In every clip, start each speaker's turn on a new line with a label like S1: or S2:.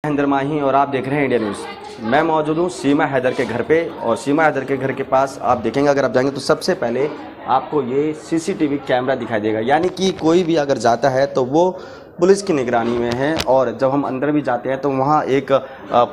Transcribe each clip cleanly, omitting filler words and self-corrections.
S1: महेंद्र माही और आप देख रहे हैं इंडिया न्यूज़। मैं मौजूद हूँ सीमा हैदर के घर पे और सीमा हैदर के घर के पास आप देखेंगे, अगर आप जाएंगे तो सबसे पहले आपको ये सीसीटीवी कैमरा दिखाई देगा, यानी कि कोई भी अगर जाता है तो वो पुलिस की निगरानी में है। और जब हम अंदर भी जाते हैं तो वहाँ एक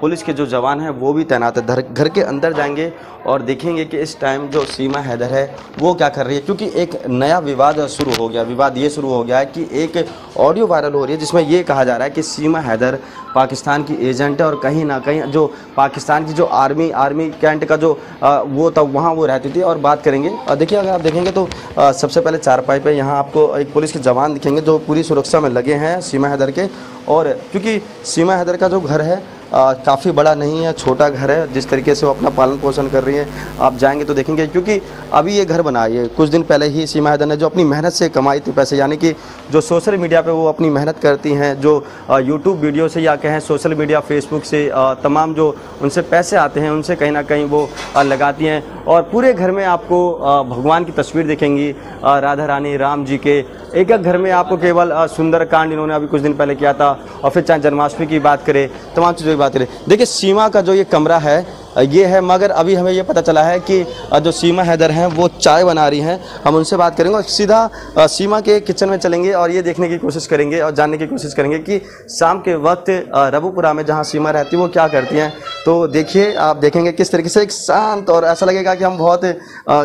S1: पुलिस के जो जवान हैं वो भी तैनात है। घर के अंदर जाएंगे और देखेंगे कि इस टाइम जो सीमा हैदर है वो क्या कर रही है, क्योंकि एक नया विवाद शुरू हो गया। विवाद ये शुरू हो गया है कि एक ऑडियो वायरल हो रही है जिसमें ये कहा जा रहा है कि सीमा हैदर पाकिस्तान की एजेंट है और कहीं ना कहीं जो पाकिस्तान की जो आर्मी कैंट का जो वो तब वहाँ वो रहती थी। और बात करेंगे, और देखिए अगर आप देखेंगे तो सबसे पहले चारपाई पे यहाँ आपको एक पुलिस के जवान दिखेंगे जो पूरी सुरक्षा में लगे हैं सीमा हैदर के। और क्योंकि सीमा हैदर का जो घर है काफ़ी बड़ा नहीं है, छोटा घर है। जिस तरीके से वो अपना पालन पोषण कर रही हैं आप जाएंगे तो देखेंगे, क्योंकि अभी ये घर बना है कुछ दिन पहले ही सीमा हैदर ने जो अपनी मेहनत से कमाई थी पैसे, यानी कि जो सोशल मीडिया पे वो अपनी मेहनत करती हैं, जो यूट्यूब वीडियो से या कहें सोशल मीडिया फेसबुक से तमाम जो उनसे पैसे आते हैं उनसे कहीं ना कहीं वो लगाती हैं। और पूरे घर में आपको भगवान की तस्वीर दिखेंगी, राधा रानी राम जी के। एक घर में आपको केवल सुंदरकांड इन्होंने अभी कुछ दिन पहले किया था, और फिर चाहे जन्माष्टमी की बात करें, तमाम चीज़ों की बात करें। देखिए सीमा का जो ये कमरा है ये है, मगर अभी हमें ये पता चला है कि जो सीमा हैदर हैं वो चाय बना रही हैं। हम उनसे बात करेंगे और सीधा सीमा के किचन में चलेंगे और ये देखने की कोशिश करेंगे और जानने की कोशिश करेंगे कि शाम के वक्त रबुपुरा में जहाँ सीमा रहती है वो क्या करती हैं। तो देखिए, आप देखेंगे किस तरीके से एक शांत, और ऐसा लगेगा कि हम बहुत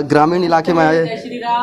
S1: ग्रामीण इलाके में आए।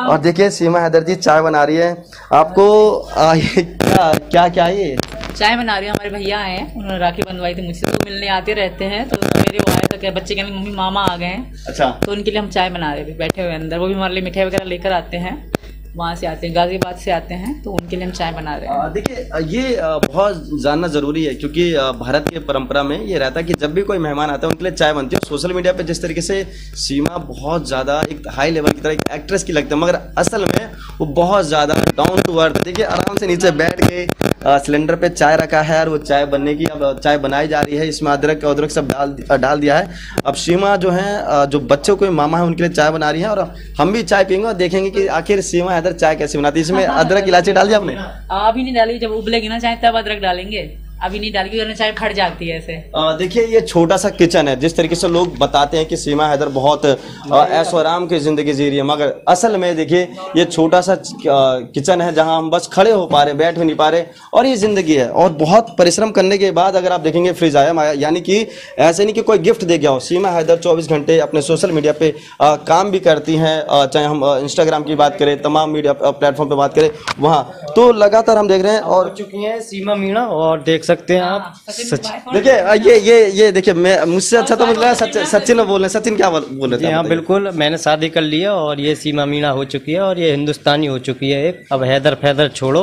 S1: और देखिए सीमा हैदर जी चाय बना रही है। आपको क्या क्या ये
S2: चाय बना रही हूँ। हमारे भैया हैं, उन्होंने राखी बंधवाई थी मुझसे, तो मिलने आते रहते हैं। तो मेरे वो आए तो क्या बच्चे कहने मम्मी मामा आ गए हैं। अच्छा, तो उनके लिए हम चाय बना रहे थे, बैठे हुए अंदर। वो भी हमारे लिए मिठाई वगैरह लेकर आते हैं, वहाँ से आते हैं, गाजियाबाद से आते हैं, तो उनके लिए हम चाय बना रहे हैं।
S1: देखिए ये बहुत जानना ज़रूरी है, क्योंकि भारत की परंपरा में ये रहता है कि जब भी कोई मेहमान आता है उनके लिए चाय बनती है। सोशल मीडिया पे जिस तरीके से सीमा बहुत ज़्यादा एक हाई लेवल की तरह एक एक्ट्रेस की लगती है, मगर असल में वो बहुत ज़्यादा डाउन टू अर्थ। देखिए आराम से नीचे बैठ के सिलेंडर पे चाय रखा है और वो चाय बनने की, अब चाय बनाई जा रही है। इसमें अदरक सब डाल दिया है। अब सीमा जो है जो बच्चों को मामा है उनके लिए चाय बना रही है, और हम भी चाय पियेंगे और देखेंगे कि आखिर सीमा हैदर चाय कैसे बनाती है। इसमें अदरक इलायची डाल दिया आपने?
S2: अभी नहीं डाली, जब उबलेगी ना चाय तब अदरक डालेंगे, अभी नहीं डालेगी वरना चाय फट जाती है ऐसे।
S1: देखिए ये छोटा सा किचन है। जिस तरीके से लोग बताते हैं कि सीमा हैदर बहुत ऐशो आराम की जिंदगी जी रही है, मगर असल में देखिए ये छोटा सा किचन है जहां हम बस खड़े हो पा रहे, बैठ भी नहीं पा रहे, और ये जिंदगी है। और बहुत परिश्रम करने के बाद अगर आप देखेंगे फ्रिज आया, यानी कि ऐसे नहीं कि कोई गिफ्ट दे गया हो। सीमा हैदर 24 घंटे अपने सोशल मीडिया पे काम भी करती हैं, चाहे हम इंस्टाग्राम की बात करें, तमाम मीडिया प्लेटफॉर्म पे बात करें, वहाँ तो लगातार हम देख रहे हैं। और
S3: चुकी हैं सीमा मीणा, और देख सकते हैं आप
S1: सच। देखिए ये देखिए, मैं मुझसे अच्छा तो मतलब सचिन बोल रहे हैं। सचिन क्या बोल रहे थे?
S3: हाँ बिल्कुल, मैंने शादी कर लिया और ये सीमा मीणा हो चुकी है, और ये हिंदुस्तानी हो चुकी है एक। अब हैदर फैदर छोड़ो,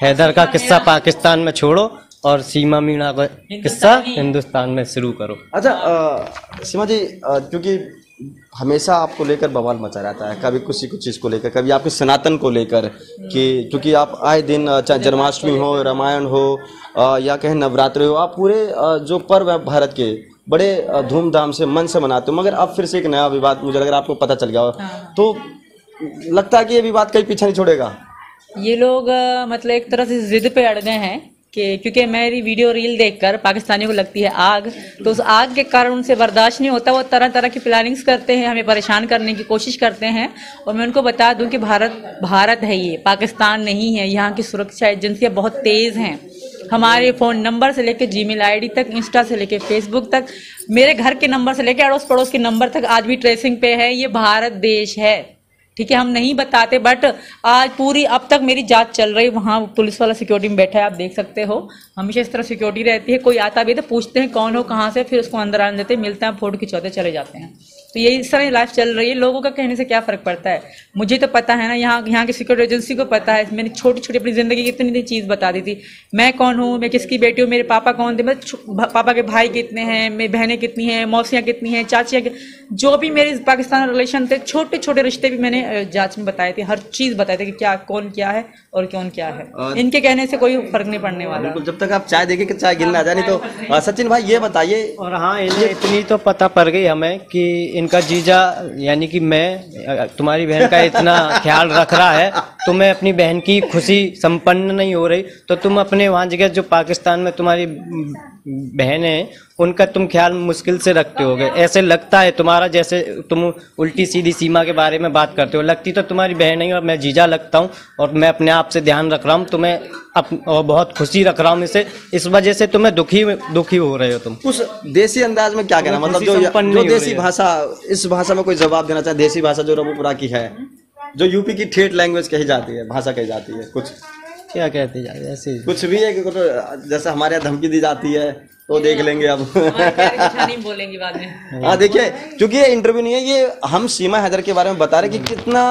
S3: हैदर का किस्सा पाकिस्तान में छोड़ो और सीमा मीणा का किस्सा हिंदुस्तान में शुरू करो।
S1: अच्छा सीमा जी, क्योंकि हमेशा आपको लेकर बवाल मचा रहता है, कभी किसी कुछ चीज़ को लेकर, कभी आपके सनातन को लेकर, कि क्योंकि आप आए दिन चाहे जन्माष्टमी हो, रामायण हो या कहीं नवरात्रि हो, आप पूरे जो पर्व है भारत के बड़े धूमधाम से मन से मनाते हो। मगर अब फिर से एक नया विवाद, मुझे अगर आपको पता चल गया हो तो लगता है कि ये विवाद कहीं पीछे नहीं छोड़ेगा।
S2: ये लोग मतलब एक तरह से जिद पे अड़ गए हैं कि क्योंकि मेरी वीडियो रील देखकर पाकिस्तानियों को लगती है आग, तो उस आग के कारण उनसे बर्दाश्त नहीं होता। वो तरह तरह की प्लानिंग्स करते हैं, हमें परेशान करने की कोशिश करते हैं। और मैं उनको बता दूं कि भारत है, ये पाकिस्तान नहीं है। यहाँ की सुरक्षा एजेंसियाँ बहुत तेज़ हैं। हमारे फ़ोन नंबर से लेकर जीमेल आईडी तक, इंस्टा से लेकर फेसबुक तक, मेरे घर के नंबर से लेकर अड़ोस पड़ोस के नंबर तक आज भी ट्रेसिंग पे है। ये भारत देश है, ठीक है, हम नहीं बताते, बट आज पूरी अब तक मेरी जांच चल रही। वहाँ पुलिस वाला सिक्योरिटी में बैठा है, आप देख सकते हो। हमेशा इस तरह सिक्योरिटी रहती है। कोई आता भी है तो पूछते हैं कौन हो, कहाँ से, फिर उसको अंदर आने देते हैं, मिलते हैं, फोटो खिंचवाते चले जाते हैं। तो ये इस तरह लाइफ चल रही है। लोगों का कहने से क्या फ़र्क पड़ता है? मुझे तो पता है ना, यहाँ की सिक्योरिटी एजेंसी को पता है। मैंने छोटी छोटी अपनी ज़िंदगी की इतनी चीज़ बता दी थी। मैं कौन हूँ, मैं किसकी बेटी हूँ, मेरे पापा कौन थे, मैं पापा के भाई कितने हैं, मेरी बहनें कितनी हैं, मौसियाँ कितनी हैं, चाचियाँ, जो भी मेरे पाकिस्तान रिलेशन थे, छोटे छोटे रिश्ते भी मैंने जाँच में बताए थे। हर चीज़ बताए थे कि क्या कौन क्या है और कौन क्या है। इनके कहने से कोई फ़र्क नहीं पड़ने वाला।
S1: जब तक आप चाय देखें कि चाय गिरना आ जाए। नहीं तो सचिन भाई ये बताइए।
S3: और हाँ, इन्हें इतनी तो पता पड़ गई हमें कि इनका जीजा यानी कि मैं तुम्हारी बहन का इतना ख्याल रख रहा है, तुम्हें अपनी बहन की खुशी संपन्न नहीं हो रही तो तुम अपने वहाँ जगह जो पाकिस्तान में तुम्हारी बहनें हैं उनका तुम ख्याल मुश्किल से रखते होगे। ऐसे लगता है तुम्हारा जैसे तुम उल्टी सीधी सीमा के बारे में बात करते हो, लगती तो तुम्हारी बहन नहीं और मैं जीजा लगता हूँ और मैं अपने आप से ध्यान रख रहा हूँ तुम्हें और बहुत खुशी रख रहा हूँ इसे, इस वजह से तुम्हें दुखी हो रहे हो तुम।
S1: उस देसी अंदाज में क्या कहना, मतलब जो देसी भाषा, इस भाषा में कोई जवाब देना चाहे, देसी भाषा जो रबुपुरा की है, जो यूपी की ठेठ लैंग्वेज कही जाती है, भाषा कही जाती है, कुछ क्या कहते जाते ऐसे कुछ भी है कि जैसे हमारे यहाँ धमकी दी जाती है तो देख लेंगे अब
S2: नहीं बोलेंगे बाद में।
S1: हाँ देखिए, क्योंकि ये इंटरव्यू नहीं है, ये हम सीमा हैदर के बारे में बता रहे कि कितना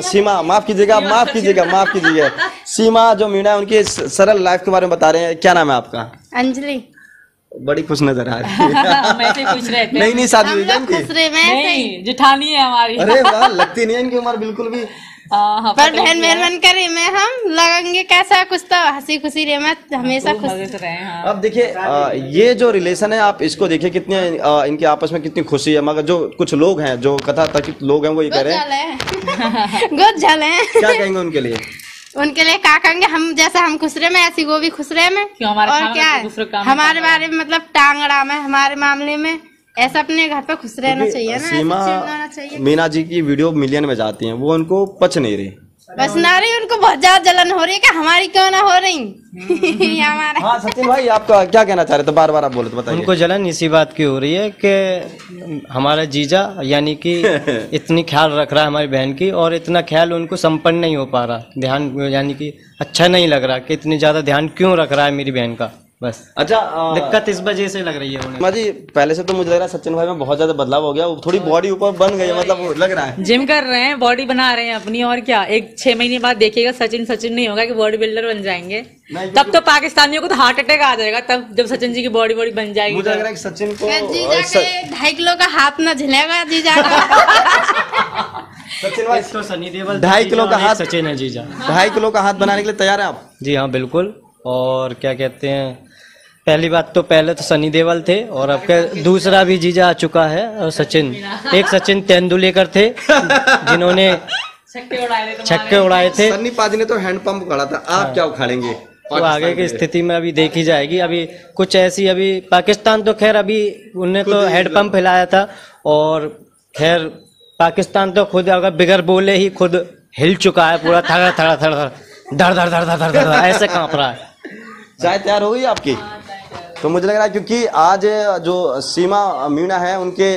S1: सीमा, माफ कीजिएगा, सीमा जो मीणा है उनकी सरल लाइफ के बारे में बता रहे हैं। क्या नाम है आपका?
S4: अंजलि।
S1: बड़ी खुश नजर आ रही है। नहीं शादी हुई
S2: नहीं, जेठानी है हमारी।
S1: अरे वाह, लगती नहीं है इनकी उम्र बिल्कुल भी।
S4: पर बहन मेहरबान करे में हम लगेंगे कैसा, कुछ तो हंसी खुशी रहे, मैं हमेशा खुश रहे।
S1: अब देखिए ये जो रिलेशन है आप इसको देखिए, कितने इनके आपस में कितनी खुशी है, मगर जो कुछ लोग हैं, जो कथा तक लोग हैं वो ये कह रहे हैं
S4: गोद झाले हैं।
S1: क्या कहेंगे उनके लिए?
S4: उनके लिए क्या कहेंगे, हम जैसा हम खुश रहे में ऐसी वो भी खुश रहे में, और क्या है हमारे बारे में मतलब टांगड़ा में हमारे मामले में ऐसा अपने घर पे खुश रहना चाहिए ना।
S1: सीमा मीना जी की वीडियो मिलियन में जाती हैं, वो उनको पच नहीं रही,
S4: बस ना रही, उनको बहुत ज्यादा जलन हो रही है कि हमारी क्यों ना हो रही हमारा।
S1: हाँ सचिन भाई, आपका क्या कहना चाह रहे थे? बार बार आप बोले तो बताइए।
S3: उनको जलन इसी बात की हो रही है कि हमारा जीजा यानी कि इतनी ख्याल रख रहा है हमारी बहन की, और इतना ख्याल उनको संपन्न नहीं हो पा रहा, ध्यान यानी कि अच्छा नहीं लग रहा कि इतनी ज्यादा ध्यान क्यों रख रहा है मेरी बहन का, बस। अच्छा दिक्कत इस वजह से लग रही है उन्हें।
S1: जी पहले से तो मुझे लग रहा है सचिन भाई में बहुत ज्यादा बदलाव हो गया, थोड़ी बॉडी ऊपर बन गई है, मतलब लग रहा है
S2: जिम कर रहे हैं, बॉडी बना रहे हैं अपनी, और क्या 6 महीने बाद देखिएगा सचिन नहीं होगा कि बॉडी बिल्डर बन जाएंगे। तब तो पाकिस्तानियों को तो हार्ट अटैक आ जाएगा, तब जब सचिन जी की बॉडी बन जाएगी।
S1: मुझे लग रहा है कि सचिन को
S4: 2.5 किलो का हाथ न झिलेगा जीजा।
S1: सचिन भाई
S3: तो सनी देओल
S1: 2.5 किलो का हाथ,
S3: सचिन है जीजा
S1: 2.5 किलो का हाथ बनाने के लिए तैयार है आप?
S3: जी हाँ बिल्कुल। और क्या कहते हैं, पहली बात तो पहले तो सनी देओल थे और अब दूसरा भी जीजा आ चुका है, और सचिन, एक सचिन तेंदुलेकर थे जिन्होंने छक्के उड़ाए थे।
S1: सन्नी पाजी ने तो हैंडपंप उखाड़ा था, आप क्या उखाड़ेंगे?
S3: तो आगे की स्थिति में अभी देखी जाएगी। अभी कुछ ऐसी, अभी पाकिस्तान तो खैर अभी उनने तो हैंडपंप हिलाया था, और खैर पाकिस्तान तो खुद अगर बिगर बोले ही खुद हिल चुका है पूरा, थड़ा थड़ा थड़ा धड़ धड़ धड़ धड़ धड़ ऐसे कांप रहा है।
S1: चाय तैयार हो गई आपकी? तो मुझे लग रहा है क्योंकि आज जो सीमा मीणा है उनके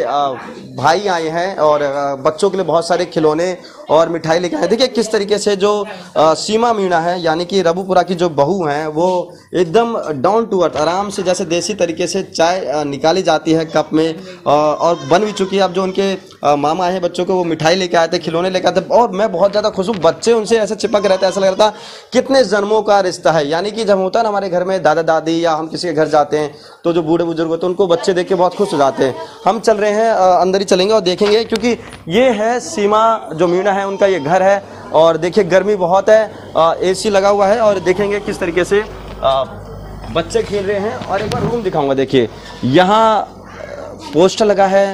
S1: भाई आए हैं और बच्चों के लिए बहुत सारे खिलौने और मिठाई लेके आए। देखिए किस तरीके से जो सीमा मीणा है यानी कि रबुपुरा की जो बहू हैं वो एकदम डाउन टू अर्थ, आराम से जैसे देसी तरीके से चाय निकाली जाती है कप में, और बन भी चुकी है। अब जो उनके मामा हैं बच्चों को वो मिठाई लेके आए थे, खिलौने लेके आए थे, और मैं बहुत ज़्यादा खुश हूँ। बच्चे उनसे ऐसे चिपक रहते हैं, ऐसा लग रहा था कितने जन्मों का रिश्ता है। यानी कि जब होता है ना हमारे घर में दादा दादी या हम किसी के घर जाते हैं तो जो बूढ़े बुजुर्ग होते हैं उनको बच्चे देख के बहुत खुश हो जाते हैं। हम चल रहे हैं, अंदर ही चलेंगे और देखेंगे, क्योंकि ये है सीमा जो मीणा है उनका ये घर है। और देखिए गर्मी बहुत है, AC लगा हुआ है, और देखेंगे किस तरीके से बच्चे खेल रहे हैं। और एक बार रूम दिखाऊंगा, देखिए यहाँ पोस्टर लगा है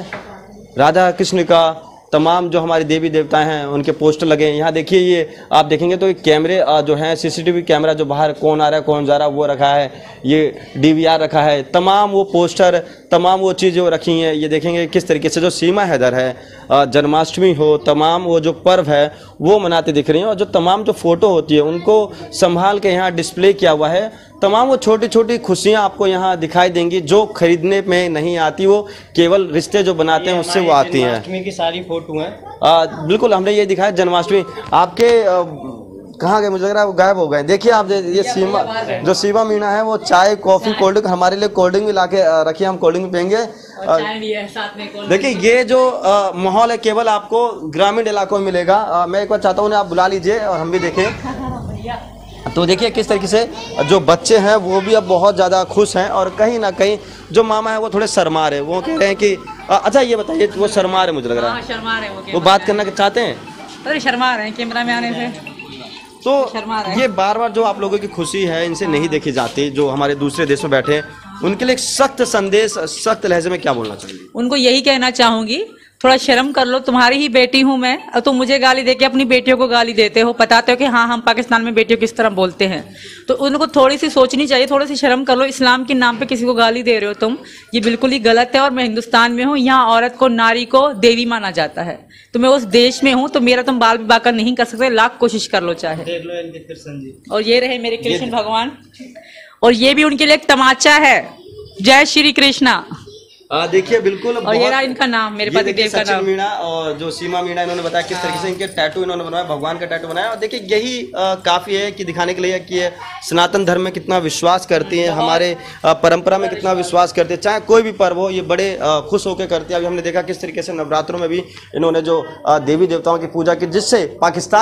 S1: राधा कृष्ण का, तमाम जो हमारे देवी देवता हैं उनके पोस्टर लगे हैं। यहाँ देखिए ये आप देखेंगे तो कैमरे जो हैं CCTV कैमरा, जो बाहर कौन आ रहा है कौन जा रहा है वो रखा है, ये DVR रखा है, तमाम वो पोस्टर, तमाम वो चीज़ें रखी हैं। ये देखेंगे किस तरीके से जो सीमा हैदर है जन्माष्टमी हो, तमाम वो जो पर्व है वो मनाते दिख रही हैं, और जो तमाम जो फ़ोटो होती है उनको संभाल के यहाँ डिस्प्ले किया हुआ है। तमाम वो छोटी छोटी खुशियाँ आपको यहाँ दिखाई देंगी जो खरीदने में नहीं आती, वो केवल रिश्ते जो बनाते हैं उससे वो आती हैं।
S3: जन्माष्टमी की सारी फोटो हैं।
S1: बिल्कुल, हमने ये दिखाया जन्माष्टमी। आपके कहाँ गए? मुझे लग रहा है वो गायब हो गए। देखिए आप ये सीमा जो सीमा मीणा है वो चाय कॉफ़ी कोल्ड ड्रिंक, हमारे लिए कोल्ड ड्रिंक भी ला के रखिए, हम कोल्ड ड्रिंक पियेंगे। देखिए ये जो माहौल है केवल आपको ग्रामीण इलाकों में मिलेगा। मैं एक बार चाहता हूँ आप बुला लीजिए और हम भी देखें। तो देखिए किस तरीके से जो बच्चे हैं वो भी अब बहुत ज़्यादा खुश हैं, और कहीं ना कहीं जो मामा है वो थोड़े शर्मा रहे, वो कह रहे हैं कि अच्छा ये बताइए, वो शर्मा रहे, मुझे लग रहा है
S2: शर्मा रहे,
S1: वो बात करना चाहते हैं,
S2: अरे शर्मा रहे हैं कैमरा में आने से।
S1: तो ये बार बार जो आप लोगों की खुशी है इनसे नहीं देखी जाती, जो हमारे दूसरे देश में बैठे हैं उनके लिए एक सख्त संदेश, सख्त लहजे में क्या बोलना चाहिए?
S2: उनको यही कहना चाहूंगी थोड़ा शर्म कर लो, तुम्हारी ही बेटी हूं मैं और तुम मुझे गाली देके अपनी बेटियों को गाली देते हो, बताते हो कि हाँ हम पाकिस्तान में बेटियों किस तरह बोलते हैं। तो उनको थोड़ी सी सोचनी चाहिए, थोड़ी सी शर्म कर लो। इस्लाम के नाम पे किसी को गाली दे रहे हो तुम, ये बिल्कुल ही गलत है। और मैं हिंदुस्तान में हूँ, यहाँ औरत को, नारी को देवी माना जाता है, तो मैं उस देश में हूँ, तो मेरा तुम बाल विवाह का नहीं कर सकते, लाख कोशिश कर लो चाहे।
S3: देख लो इनके कृष्ण जी,
S2: और ये रहे मेरे कृष्ण भगवान, और ये भी उनके लिए एक तमाचा है। जय श्री कृष्णा।
S1: देखिए बिल्कुल,
S2: और ये रहा इनका नाम, मेरे पति देव का नाम।
S1: मीणा और जो सीमा मीणा, इन्होंने बताया किस तरीके से इनके टैटू इन्होंने बनवाया, भगवान का टैटू बनाया। और देखिए यही काफी है कि दिखाने के लिए कि ये सनातन धर्म में कितना विश्वास करती हैं, हमारे परंपरा में कितना विश्वास करते हैं, चाहे कोई भी पर्व हो ये बड़े खुश होकर करते हैं। अभी हमने देखा किस तरीके से नवरात्रों में भी इन्होंने जो देवी देवताओं की पूजा की, जिससे पाकिस्तान